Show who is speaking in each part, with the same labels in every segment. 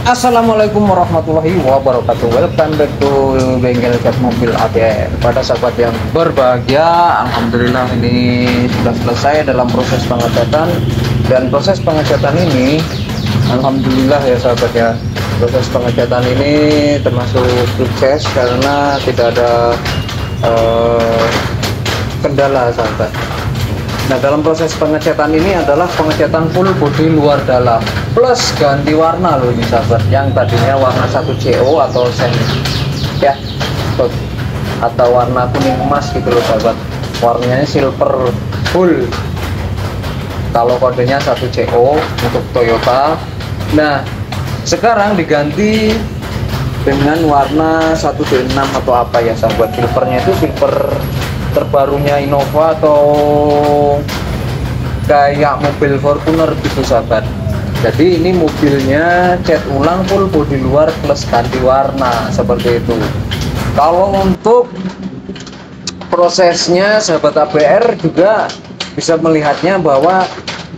Speaker 1: Assalamualaikum warahmatullahi wabarakatuh. Welcome back to bengkel cat mobil ABR. Pada sahabat yang berbahagia, alhamdulillah ini sudah selesai dalam proses pengecatan. Dan proses pengecatan ini alhamdulillah ya sahabat ya, proses pengecatan ini termasuk sukses karena tidak ada kendala sahabat. Nah, dalam proses pengecatan ini adalah pengecatan full body luar dalam plus ganti warna loh ini sahabat. Yang tadinya warna 1CO atau sen ya atau warna kuning emas gitu loh sahabat. Warnanya silver full. Kalau kodenya 1CO untuk Toyota. Nah, sekarang diganti dengan warna 1D6 atau apa ya sahabat. Silvernya itu silver terbarunya Innova atau kayak mobil Fortuner gitu sahabat. Jadi ini mobilnya cat ulang full bodi luar plus ganti warna seperti itu. Kalau untuk prosesnya sahabat ABR juga bisa melihatnya bahwa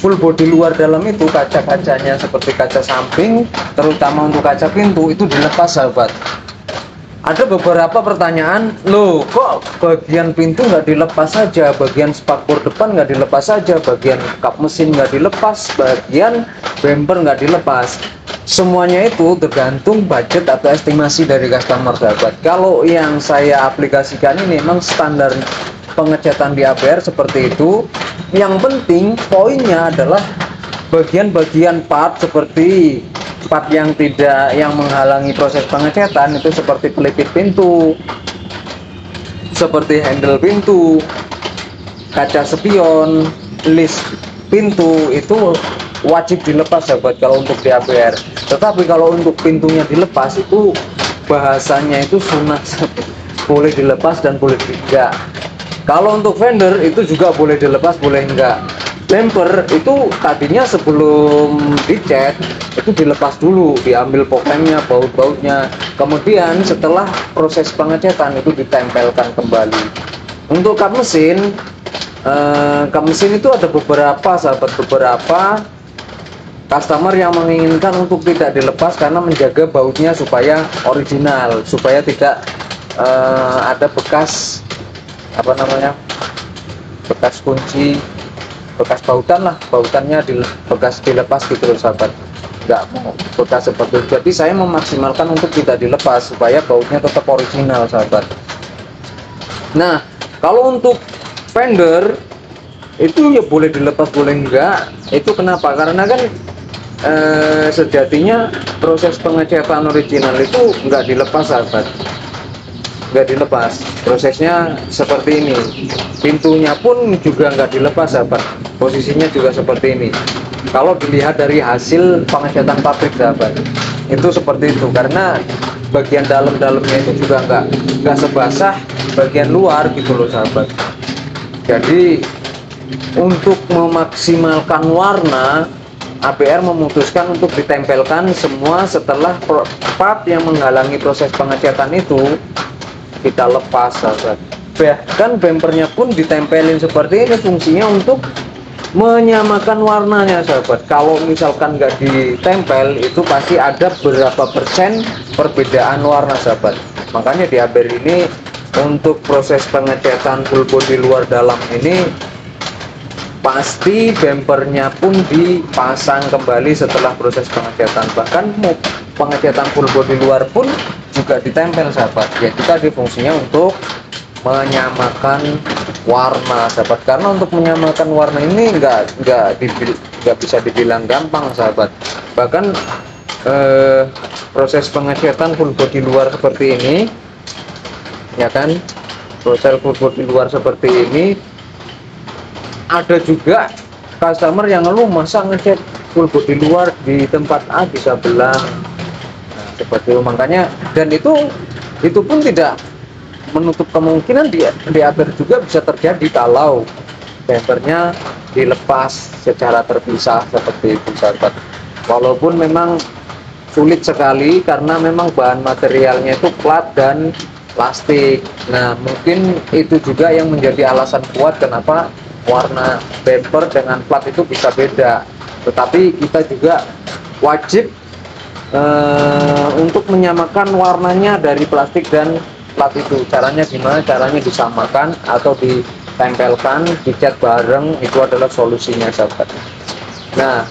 Speaker 1: full bodi luar dalam itu kaca-kacanya seperti kaca samping terutama untuk kaca pintu itu dilepas sahabat. Ada beberapa pertanyaan, loh kok bagian pintu nggak dilepas saja, bagian spakbor depan nggak dilepas saja, bagian kap mesin nggak dilepas, bagian bumper nggak dilepas. Semuanya itu tergantung budget atau estimasi dari customer sahabat. Kalau yang saya aplikasikan ini memang standar pengecatan di ABR seperti itu. Yang penting poinnya adalah bagian-bagian part seperti part yang menghalangi proses pengecatan itu seperti pelipis pintu, seperti handle pintu, kaca spion, list pintu itu wajib dilepas sahabat kalau untuk di ABR. Tetapi kalau untuk pintunya dilepas itu bahasanya itu sunat, boleh dilepas dan boleh enggak. Kalau untuk fender itu juga boleh dilepas boleh enggak. Bumper itu tadinya sebelum dicat itu dilepas dulu, diambil pokemnya, baut-bautnya, kemudian setelah proses pengecatan itu ditempelkan kembali. Untuk kap mesin itu ada beberapa sahabat, beberapa customer yang menginginkan untuk tidak dilepas karena menjaga bautnya supaya original, supaya tidak ada bekas bekas kunci, bekas bautan lah, bautannya bekas dilepas gitu loh sahabat, nggak mau bekas seperti itu. Jadi saya memaksimalkan untuk tidak dilepas supaya bautnya tetap original sahabat. Nah, kalau untuk fender itu ya boleh dilepas boleh enggak. Itu kenapa? Karena kan sejatinya proses pengecatan original itu nggak dilepas sahabat, nggak dilepas. Prosesnya seperti ini, pintunya pun juga nggak dilepas sahabat, posisinya juga seperti ini. Kalau dilihat dari hasil pengecatan pabrik sahabat itu seperti itu, karena bagian dalamnya itu juga nggak sebasah bagian luar gitu loh sahabat. Jadi untuk memaksimalkan warna, ABR memutuskan untuk ditempelkan semua setelah part yang menghalangi proses pengecatan itu kita lepas sahabat. Bahkan bumpernya pun ditempelin seperti ini, fungsinya untuk menyamakan warnanya sahabat. Kalau misalkan nggak ditempel itu pasti ada berapa persen perbedaan warna sahabat. Makanya di ABR ini untuk proses pengecatan full body luar dalam ini pasti bumpernya pun dipasang kembali setelah proses pengecatan. Bahkan pengecatan full body luar pun juga ditempel sahabat. Ya kita fungsinya untuk menyamakan warna sahabat, karena untuk menyamakan warna ini nggak bisa dibilang gampang sahabat. Bahkan proses pengecatan full body luar seperti ini ya kan, proses full body luar seperti ini ada juga customer yang ngeluh masa ngecat full body luar di tempat A bisa belang. Nah, seperti itu. Makanya dan itu pun tidak menutup kemungkinan di ABR juga bisa terjadi kalau bumpernya dilepas secara terpisah seperti itu sahabat. Walaupun memang sulit sekali karena memang bahan materialnya itu plat dan plastik. Nah, mungkin itu juga yang menjadi alasan kuat kenapa warna bumper dengan plat itu bisa beda. Tetapi kita juga wajib untuk menyamakan warnanya dari plastik dan plat itu. Caranya gimana? Caranya disamakan atau ditempelkan, dicat bareng, itu adalah solusinya sahabat. Nah,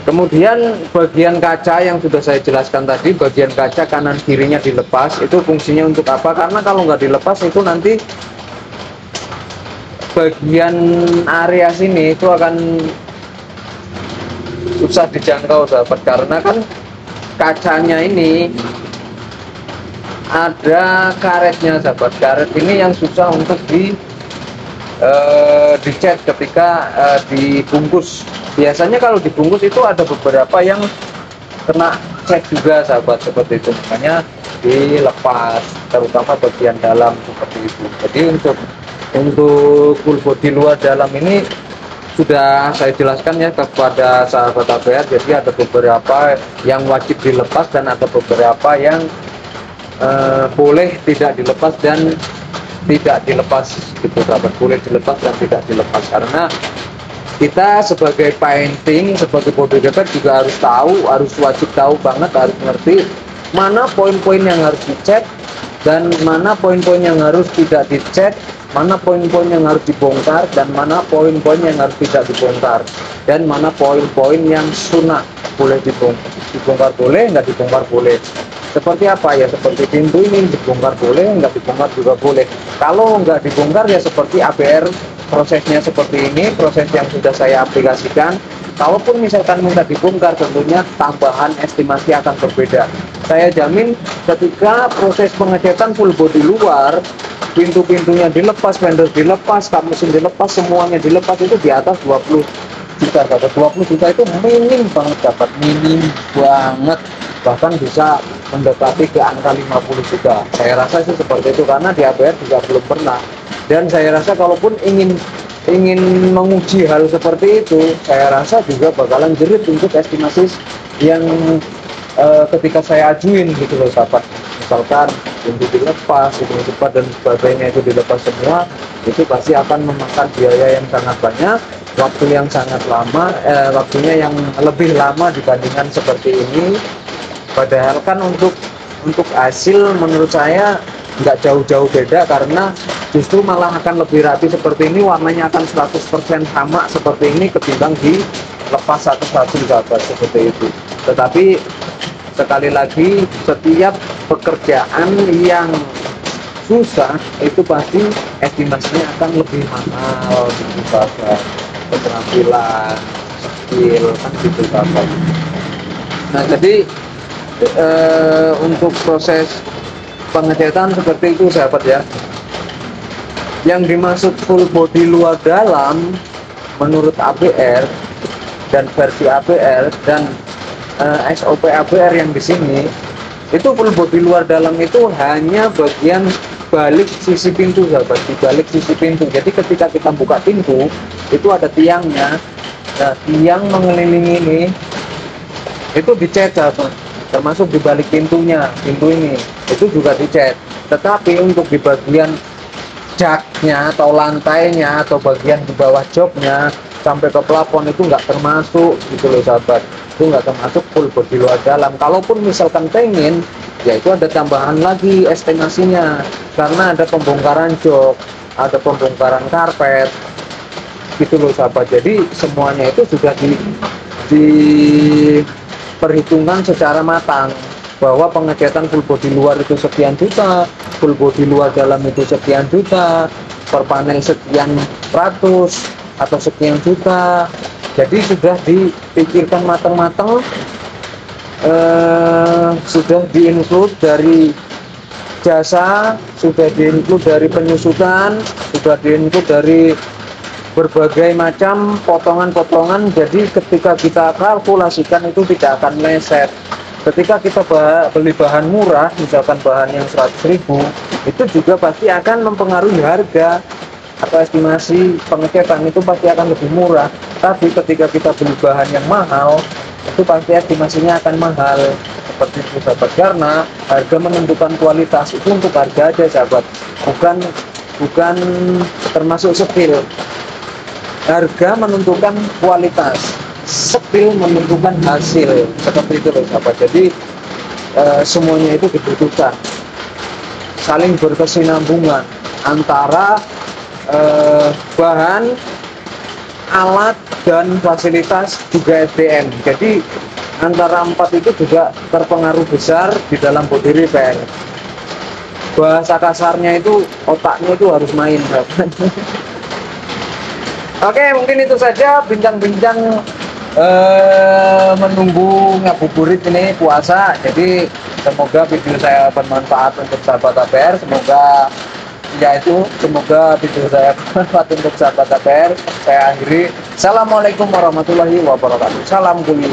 Speaker 1: kemudian bagian kaca yang sudah saya jelaskan tadi, bagian kaca kanan kirinya dilepas, itu fungsinya untuk apa? Karena kalau nggak dilepas itu nanti bagian area sini itu akan susah dijangkau sahabat, karena kan kacanya ini ada karetnya sahabat. Karet ini yang susah untuk dicat ketika dibungkus. Biasanya kalau dibungkus itu ada beberapa yang kena cat juga sahabat, seperti itu, makanya dilepas, terutama bagian dalam seperti itu. Jadi untuk full body luar dalam ini sudah saya jelaskan ya kepada sahabat APR. Jadi ada beberapa yang wajib dilepas dan ada beberapa yang boleh tidak dilepas dan tidak dilepas gitu sahabat. Boleh dilepas dan tidak dilepas, karena kita sebagai painting, sebagai body repair juga harus tahu, harus wajib tahu banget, harus ngerti mana poin-poin yang harus dicat dan mana poin-poin yang harus tidak dicat, mana poin-poin yang harus dibongkar dan mana poin-poin yang harus tidak dibongkar, dan mana poin-poin yang sunnah, boleh dibongkar boleh, nggak dibongkar boleh. Seperti apa ya? Seperti pintu ini dibongkar boleh, nggak dibongkar juga boleh. Kalau nggak dibongkar ya seperti APR, prosesnya seperti ini, proses yang sudah saya aplikasikan. Kalaupun misalkan minta dibongkar, tentunya tambahan estimasi akan berbeda. Saya jamin ketika proses pengecatan full body luar, pintu-pintunya dilepas, fender dilepas, kap mesin dilepas, semuanya dilepas, itu di atas 20 juta dapat. 20 juta itu minim banget dapat, minim banget, bahkan bisa mendekati ke angka 50 juta. Saya rasa sih seperti itu, karena di APR juga belum pernah. Dan saya rasa kalaupun ingin menguji hal seperti itu, saya rasa juga bakalan jerit untuk estimasi yang ketika saya ajuin gitu loh sahabat. Misalkan pintu dilepas, itu cepat dan sebagainya, itu dilepas semua, itu pasti akan memakan biaya yang sangat banyak, waktu yang sangat lama, waktunya yang lebih lama dibandingkan seperti ini. Padahal kan untuk hasil menurut saya nggak jauh-jauh beda, karena justru malah akan lebih rapi seperti ini, warnanya akan 100% sama seperti ini ketimbang dilepas satu-satu sahabat, seperti itu. Tetapi sekali lagi, setiap pekerjaan yang susah itu pasti estimasinya akan lebih mahal gitu sahabat. Keterampilan, skill kan gitu sahabat. Nah, jadi untuk proses pengecatan seperti itu sahabat ya. Yang dimaksud full body luar dalam menurut APR dan versi APR dan SOP APR yang di sini, itu full body luar dalam itu hanya bagian balik sisi pintu sahabat, di balik sisi pintu. Jadi ketika kita buka pintu itu ada tiangnya. Nah, tiang mengelilingi ini itu dicat sahabat, termasuk di balik pintunya, pintu ini itu juga dicat. Tetapi untuk di bagian jaknya atau lantainya atau bagian di bawah joknya sampai ke plafon itu nggak termasuk gitu loh sahabat, itu nggak termasuk full body luar dalam. Kalaupun misalkan pengen, ya itu ada tambahan lagi estimasinya, karena ada pembongkaran jok, ada pembongkaran karpet gitu loh sahabat. Jadi semuanya itu sudah diperhitungkan secara matang, bahwa pengecatan full body luar itu sekian juta, full body luar dalam itu sekian juta, per panel sekian ratus atau sekian juta. Jadi sudah dipikirkan matang-matang, sudah di-include dari jasa, sudah di-include dari penyusutan, sudah di-include dari berbagai macam potongan-potongan. Jadi ketika kita kalkulasikan itu tidak akan meleset. Ketika kita beli bahan murah, misalkan bahan yang 100.000, itu juga pasti akan mempengaruhi harga atau estimasi pengecatan itu pasti akan lebih murah. Tapi ketika kita beli bahan yang mahal, itu pasti estimasinya akan mahal, seperti itu sahabat. Karena harga menentukan kualitas, itu untuk harga aja sahabat, bukan termasuk skill. Harga menentukan kualitas. skill menentukan hasil, seperti itu loh sahabat. Jadi semuanya itu dibutuhkan, saling berkesinambungan antara bahan, alat, dan fasilitas, juga SDM. Jadi antara 4 itu juga terpengaruh besar di dalam body repair. Bahasa kasarnya itu otaknya itu harus main. Oke, mungkin itu saja bincang-bincang menunggu ngabuburit ini puasa. Jadi semoga video saya bermanfaat untuk sahabat APR. Semoga semoga video saya bermanfaat untuk sahabat APR. Saya akhiri. Assalamualaikum warahmatullahi wabarakatuh. Salam kuli.